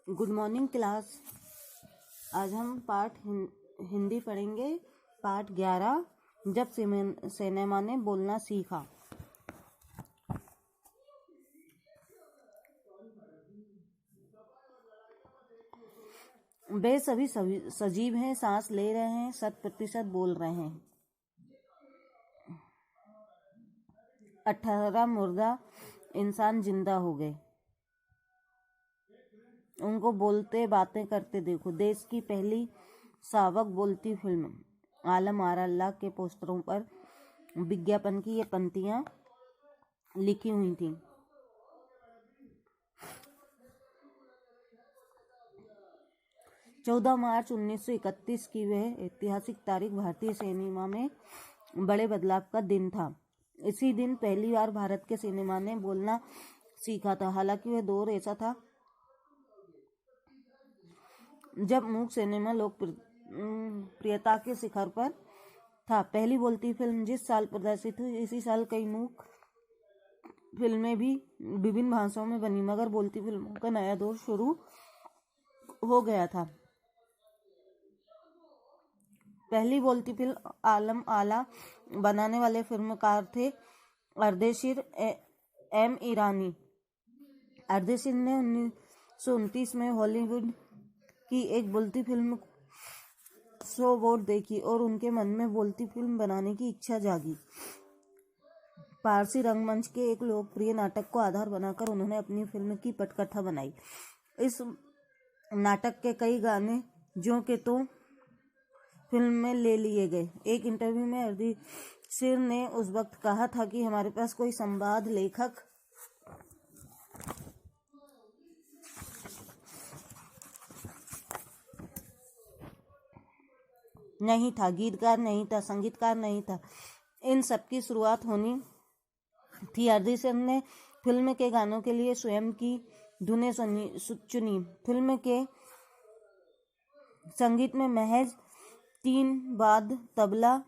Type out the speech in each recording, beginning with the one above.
Good morning class. आज हम पाठ हिंदी पढ़ेंगे। पाठ 11, जब सिनेमा ने बोलना सीखा। वे सभी सजीव हैं, सांस ले रहे हैं, 100% बोल रहे हैं। 18 मुर्दा इंसान जिंदा हो गए। उनको बोलते बातें करते देखो। देश की पहली सावक बोलती फिल्म आलम आरा अल्लाह के पोस्टरों पर विज्ञापन की ये पंक्तियां लिखी हुई थी। चौदह मार्च 1931 की वह ऐतिहासिक तारीख भारतीय सिनेमा में बड़े बदलाव का दिन था। इसी दिन पहली बार भारत के सिनेमा ने बोलना सीखा था। हालांकि वह दौर ऐसा था जब मूक सिनेमा लोकप्रियता के शिखर पर था। पहली बोलती फिल्म जिस साल प्रदर्शित हुई, इसी साल कई मूक फिल्में भी विभिन्न भाषाओं में बनी, मगर बोलती फिल्मों का नया दौर शुरू हो गया था। पहली बोलती फिल्म आलम आला बनाने वाले फिल्मकार थे अर्देशीर एम ईरानी। अर्देशीर ने 1929 में हॉलीवुड की एक बोलती फिल्म शो बोर्ड देखी और उनके मन में बोलती फिल्म बनाने की इच्छा जागी। पारसी रंगमंच के एक लोकप्रिय नाटक को आधार बनाकर उन्होंने अपनी फिल्म की पटकथा बनाई। इस नाटक के कई गाने ज्यों के त्यों फिल्म में ले लिए गए। एक इंटरव्यू में अर्देशीर ने उस वक्त कहा था कि हमारे पास कोई संवाद लेखक नहीं था, गीतकार नहीं था, संगीतकार नहीं था। इन सब की शुरुआत होनी थी। अर्देशीर ने फिल्म के गानों के लिए स्वयं की धुनें चुनी। फिल्म के संगीत में महज 3 वाद्य तबला,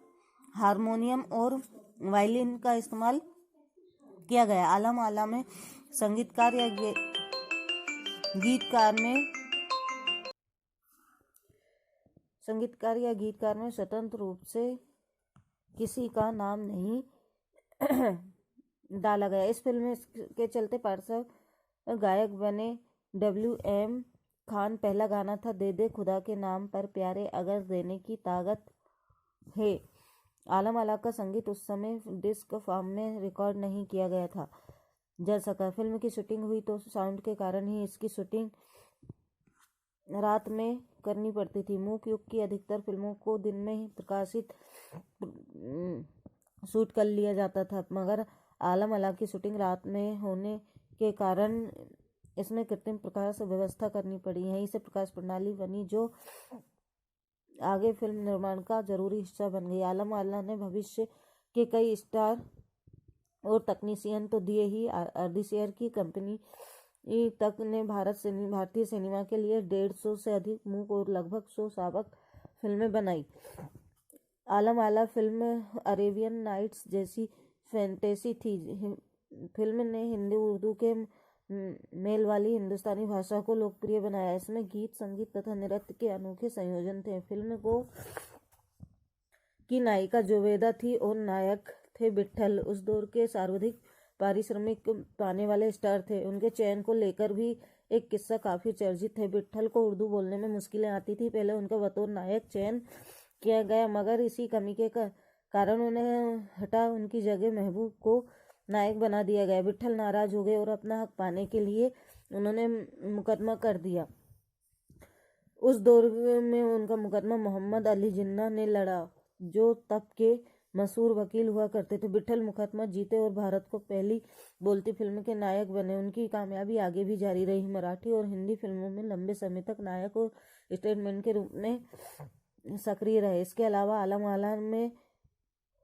हारमोनियम और वायलिन का इस्तेमाल किया गया। आलम आला में संगीतकार या गीतकार में स्वतंत्र रूप से किसी का नाम नहीं डाला गया। इस फिल्म के चलते पार्श्व गायक बने W.M. खान। पहला गाना था दे दे खुदा के नाम पर प्यारे, अगर देने की ताकत है। आलम आला का संगीत उस समय डिस्क फॉर्म में रिकॉर्ड नहीं किया गया था जा सका। फिल्म की शूटिंग हुई तो साउंड के कारण ही इसकी शूटिंग रात में करनी पड़ती थी। मूक युग की अधिकतर फिल्मों को दिन में ही प्रकाशित शूट कर लिया जाता था, मगर आलम आला की शूटिंग रात में होने के कारण इसमें कृत्रिम प्रकाश व्यवस्था करनी पड़ी। यहीं से प्रकाश प्रणाली बनी जो आगे फिल्म निर्माण का जरूरी हिस्सा बन गई। आलम आला ने भविष्य के कई स्टार और तकनीशियन तो दिए ही, अर्देशीर की कंपनी तक ने भारतीय सिनेमा के लिए 150 से अधिक मूक और लगभग 100 सावक फिल्में बनाई। आलम आला फिल्म अरेबियन नाइट्स जैसी फैंटेसी थी। फिल्म ने हिंदी उर्दू के मेल वाली हिंदुस्तानी भाषा को लोकप्रिय बनाया। इसमें गीत, संगीत तथा नृत्य के अनोखे संयोजन थे। फिल्म की नायिका जुबेदा थी और नायक थे विट्ठल। उस दौर के सर्वाधिक पारिश्रमिक पाने वाले स्टार थे। उनके चयन को लेकर भी एक किस्सा काफी चर्चित है। विट्ठल को उर्दू बोलने में मुश्किलें आती थी। पहले उनका बतौर नायक चयन किया गया, मगर इसी कमी के कारण उन्हें हटा उनकी जगह महबूब को नायक बना दिया गया। विट्ठल नाराज हो गए और अपना हक पाने के लिए उन्होंने मुकदमा कर दिया। उस दौर में उनका मुकदमा मोहम्मद अली जिन्ना ने लड़ा, जो तब के मशहूर वकील हुआ करते थे। विट्ठल मुकदमा जीते और भारत को पहली बोलती फिल्म के नायक बने। उनकी कामयाबी आगे भी जारी रही। मराठी और हिंदी फिल्मों में लंबे समय तक नायक और स्टेटमैन के रूप में सक्रिय रहे। इसके अलावा आलम आला में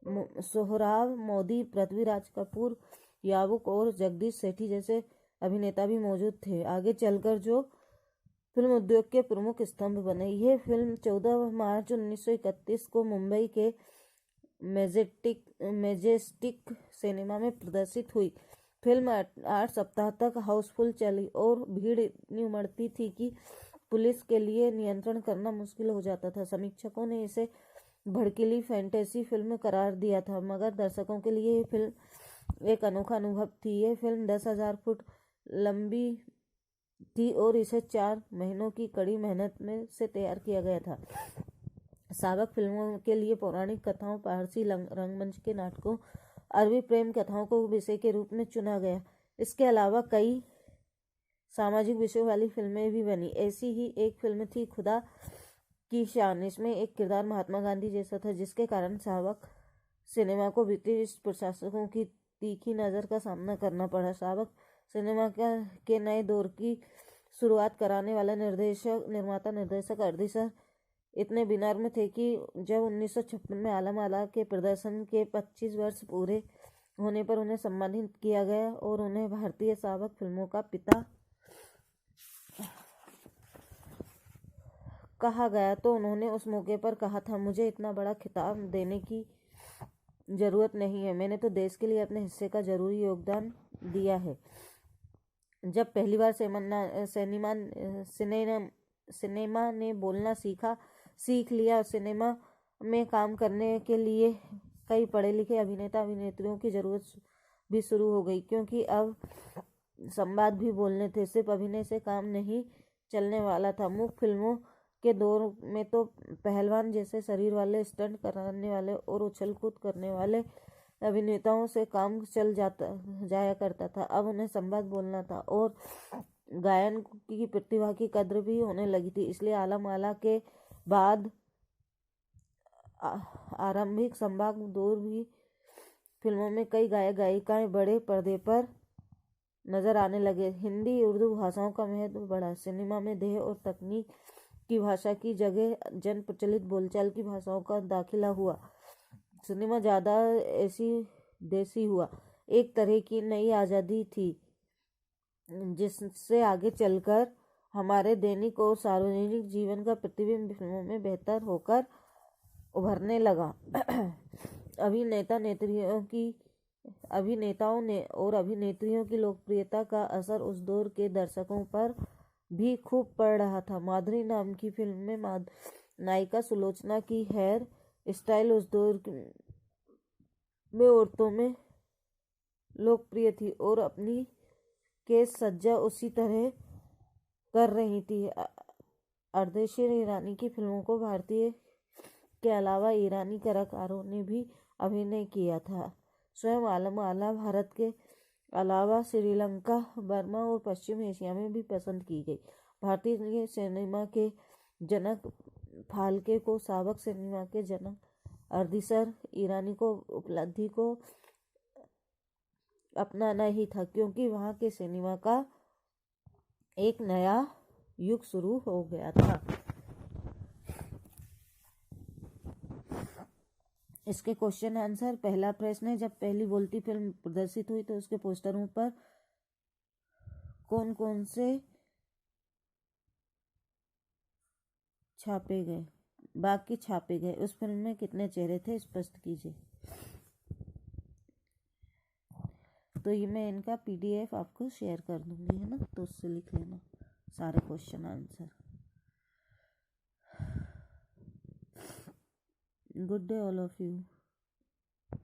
सोहराब मोदी, पृथ्वीराज कपूर, याबूक और जगदीश सेठी जैसे अभिनेता भी मौजूद थे। आगे चलकर जो फिल्म उद्योग के प्रमुख स्तंभ बने। यह फिल्म 14 मार्च 1931 को मुंबई के मेजेस्टिक सिनेमा में प्रदर्शित हुई। फिल्म 8 सप्ताह तक हाउसफुल चली और भीड़ इतनी उमड़ती थी कि पुलिस के लिए नियंत्रण करना मुश्किल हो जाता था। समीक्षकों ने इसे भड़कीली फैंटेसी फिल्म करार दिया था, मगर दर्शकों के लिए ये फिल्म एक अनोखा अनुभव थी। ये फिल्म 10,000 फुट लंबी थी और इसे 4 महीनों की कड़ी मेहनत में से तैयार किया गया था। सावक फिल्मों के लिए पौराणिक कथाओं, पारसी रंगमंच के नाटकों, अरबी प्रेम कथाओं को विषय के रूप में चुना गया। इसके अलावा कई सामाजिक विषयों वाली फिल्में भी बनी। ऐसी ही एक फिल्म थी खुदा की शान। इसमें एक किरदार महात्मा गांधी जैसा था, जिसके कारण सावक सिनेमा को ब्रिटिश प्रशासकों की तीखी नज़र का सामना करना पड़ा। सावक सिनेमा के नए दौर की शुरुआत कराने वाले निर्माता निर्देशक अरविंद इतने बीमार में थे कि जब 1956 में आलम आला के प्रदर्शन के 25 वर्ष पूरे होने पर उन्हें सम्मानित किया गया और उन्हें भारतीय सावक फिल्मों का पिता कहा गया, तो उन्होंने उस मौके पर कहा था, मुझे इतना बड़ा खिताब देने की ज़रूरत नहीं है, मैंने तो देश के लिए अपने हिस्से का ज़रूरी योगदान दिया है। जब पहली बार सिनेमा ने बोलना सीख लिया, सिनेमा में काम करने के लिए कई पढ़े लिखे अभिनेता अभिनेत्रियों की ज़रूरत भी शुरू हो गई, क्योंकि अब संवाद भी बोलने थे। सिर्फ अभिनय से काम नहीं चलने वाला था। मुख्य फिल्मों के दौर में तो पहलवान जैसे शरीर वाले, स्टंट कराने वाले और उछल कूद करने वाले अभिनेताओं से काम चल जाया करता था। अब उन्हें संवाद बोलना था और गायन की प्रतिभा की कद्र भी होने लगी थी। इसलिए आलम आला के बाद आरंभिक संवाद दौर भी फिल्मों में कई गायक गायिकाएं बड़े पर्दे पर नजर आने लगे। हिंदी उर्दू भाषाओं का महत्व बढ़ा। सिनेमा में देह और तकनीक की भाषा की जगह जन प्रचलित बोलचाल की भाषाओं का दाखिला हुआ। सिनेमा ज़्यादा ऐसी देसी हुआ। एक तरह की नई आज़ादी थी, जिससे आगे चलकर हमारे दैनिक और सार्वजनिक जीवन का प्रतिबिंब फिल्मों में बेहतर होकर उभरने लगा। अभिनेताओं ने और अभिनेत्रियों की लोकप्रियता का असर उस दौर के दर्शकों पर भी खूब पड़ रहा था। माधुरी नाम की फिल्म में नायिका सुलोचना की हेयर स्टाइल उस दौर में औरतों में लोकप्रिय थी और अपनी केस सज्जा उसी तरह कर रही थी। अर्देशी ईरानी की फिल्मों को भारतीय के अलावा ईरानी कलाकारों ने भी अभिनय किया था। स्वयं आलम आला भारत के अलावा श्रीलंका, बर्मा और पश्चिम एशिया में भी पसंद की गई। भारतीय सिनेमा के जनक फाल्के को सावक सिनेमा के जनक अर्दिसर ईरानी को उपलब्धि को अपनाना ही था, क्योंकि वहाँ के सिनेमा का एक नया युग शुरू हो गया था। इसके क्वेश्चन आंसर। पहला प्रश्न है, जब पहली बोलती फिल्म प्रदर्शित हुई तो उसके पोस्टरों पर कौन कौन से छापे गए, बाकी छापे गए, उस फिल्म में कितने चेहरे थे, स्पष्ट कीजिए। तो ये मैं इनका PDF आपको शेयर कर दूंगी, है ना, तो उससे लिख लेना सारे question answer. Good day all of you.